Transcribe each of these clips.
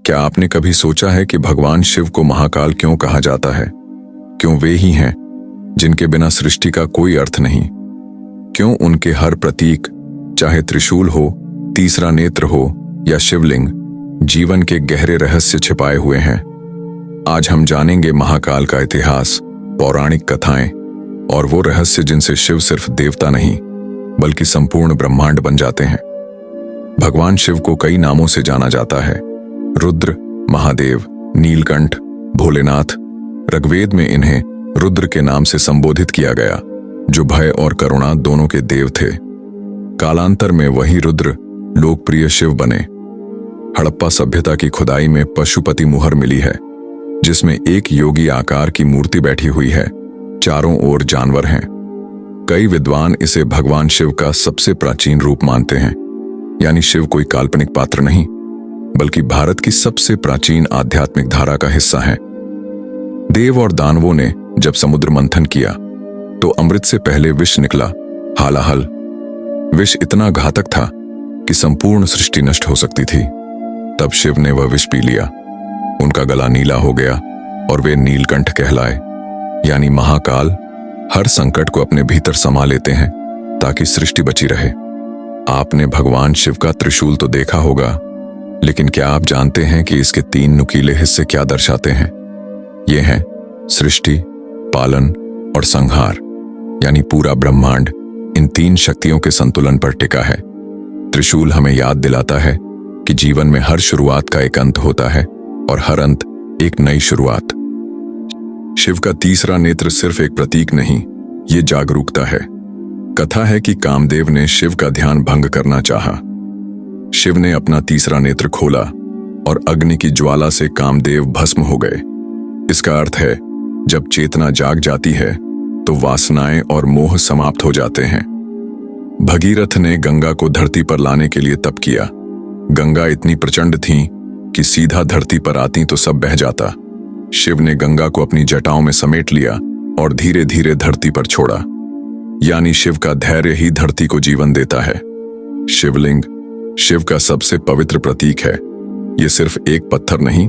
क्या आपने कभी सोचा है कि भगवान शिव को महाकाल क्यों कहा जाता है? क्यों वे ही हैं जिनके बिना सृष्टि का कोई अर्थ नहीं? क्यों उनके हर प्रतीक, चाहे त्रिशूल हो, तीसरा नेत्र हो या शिवलिंग, जीवन के गहरे रहस्य छिपाए हुए हैं? आज हम जानेंगे महाकाल का इतिहास, पौराणिक कथाएं और वो रहस्य जिनसे शिव सिर्फ देवता नहीं बल्कि संपूर्ण ब्रह्मांड बन जाते हैं। भगवान शिव को कई नामों से जाना जाता है: रुद्र, महादेव, नीलकंठ, भोलेनाथ। ऋग्वेद में इन्हें रुद्र के नाम से संबोधित किया गया, जो भय और करुणा दोनों के देव थे। कालांतर में वही रुद्र लोकप्रिय शिव बने। हड़प्पा सभ्यता की खुदाई में पशुपति मुहर मिली है, जिसमें एक योगी आकार की मूर्ति बैठी हुई है, चारों ओर जानवर हैं। कई विद्वान इसे भगवान शिव का सबसे प्राचीन रूप मानते हैं, यानी शिव कोई काल्पनिक पात्र नहीं बल्कि भारत की सबसे प्राचीन आध्यात्मिक धारा का हिस्सा है। देव और दानवों ने जब समुद्र मंथन किया तो अमृत से पहले विष निकला, हालाहल। विष इतना घातक था कि संपूर्ण सृष्टि नष्ट हो सकती थी। तब शिव ने वह विष पी लिया, उनका गला नीला हो गया और वे नीलकंठ कहलाए, यानी महाकाल हर संकट को अपने भीतर समा लेते हैं ताकि सृष्टि बची रहे। आपने भगवान शिव का त्रिशूल तो देखा होगा, लेकिन क्या आप जानते हैं कि इसके 3 नुकीले हिस्से क्या दर्शाते हैं? ये हैं सृष्टि, पालन और संहार, यानी पूरा ब्रह्मांड इन 3 शक्तियों के संतुलन पर टिका है। त्रिशूल हमें याद दिलाता है कि जीवन में हर शुरुआत का एक अंत होता है और हर अंत एक नई शुरुआत। शिव का तीसरा नेत्र सिर्फ एक प्रतीक नहीं, ये जागरूकता है। कथा है कि कामदेव ने शिव का ध्यान भंग करना चाहा। शिव ने अपना तीसरा नेत्र खोला और अग्नि की ज्वाला से कामदेव भस्म हो गए। इसका अर्थ है, जब चेतना जाग जाती है तो वासनाएं और मोह समाप्त हो जाते हैं। भगीरथ ने गंगा को धरती पर लाने के लिए तप किया। गंगा इतनी प्रचंड थी कि सीधा धरती पर आती तो सब बह जाता। शिव ने गंगा को अपनी जटाओं में समेट लिया और धीरे धीरे धरती पर छोड़ा, यानी शिव का धैर्य ही धरती को जीवन देता है। शिवलिंग शिव का सबसे पवित्र प्रतीक है। यह सिर्फ एक पत्थर नहीं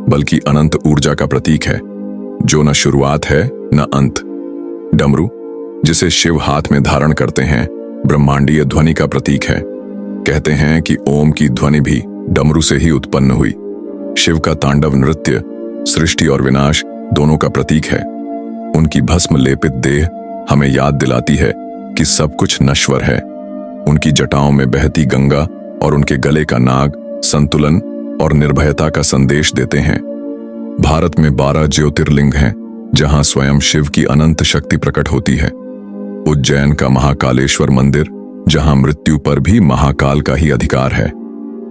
बल्कि अनंत ऊर्जा का प्रतीक है, जो न शुरुआत है न अंत। डमरू, जिसे शिव हाथ में धारण करते हैं, ब्रह्मांडीय ध्वनि का प्रतीक है। कहते हैं कि ओम की ध्वनि भी डमरू से ही उत्पन्न हुई। शिव का तांडव नृत्य सृष्टि और विनाश दोनों का प्रतीक है। उनकी भस्म लेपित देह हमें याद दिलाती है कि सब कुछ नश्वर है। उनकी जटाओं में बहती गंगा और उनके गले का नाग संतुलन और निर्भयता का संदेश देते हैं। भारत में 12 ज्योतिर्लिंग हैं, जहां स्वयं शिव की अनंत शक्ति प्रकट होती है। उज्जैन का महाकालेश्वर मंदिर, जहां मृत्यु पर भी महाकाल का ही अधिकार है।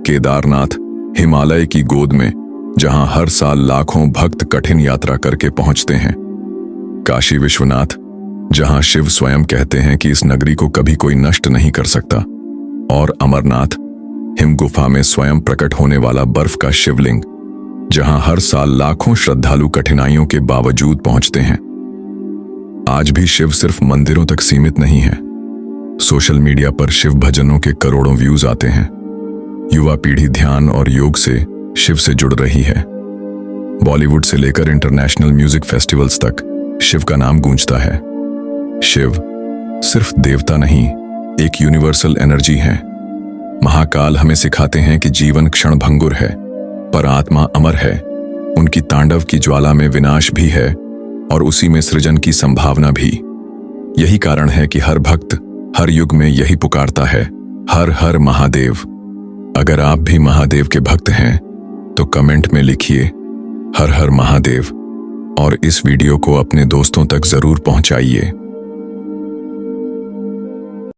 केदारनाथ हिमालय की गोद में, जहां हर साल लाखों भक्त कठिन यात्रा करके पहुंचते हैं। काशी विश्वनाथ, जहां शिव स्वयं कहते हैं कि इस नगरी को कभी कोई नष्ट नहीं कर सकता। और अमरनाथ, हिम गुफा में स्वयं प्रकट होने वाला बर्फ का शिवलिंग, जहां हर साल लाखों श्रद्धालु कठिनाइयों के बावजूद पहुंचते हैं। आज भी शिव सिर्फ मंदिरों तक सीमित नहीं है। सोशल मीडिया पर शिव भजनों के करोड़ों व्यूज आते हैं। युवा पीढ़ी ध्यान और योग से शिव से जुड़ रही है। बॉलीवुड से लेकर इंटरनेशनल म्यूजिक फेस्टिवल्स तक शिव का नाम गूंजता है। शिव सिर्फ देवता नहीं, एक यूनिवर्सल एनर्जी है। महाकाल हमें सिखाते हैं कि जीवन क्षणभंगुर है, पर आत्मा अमर है। उनकी तांडव की ज्वाला में विनाश भी है और उसी में सृजन की संभावना भी। यही कारण है कि हर भक्त हर युग में यही पुकारता है, हर हर महादेव। अगर आप भी महादेव के भक्त हैं तो कमेंट में लिखिए हर हर महादेव और इस वीडियो को अपने दोस्तों तक जरूर पहुंचाइए।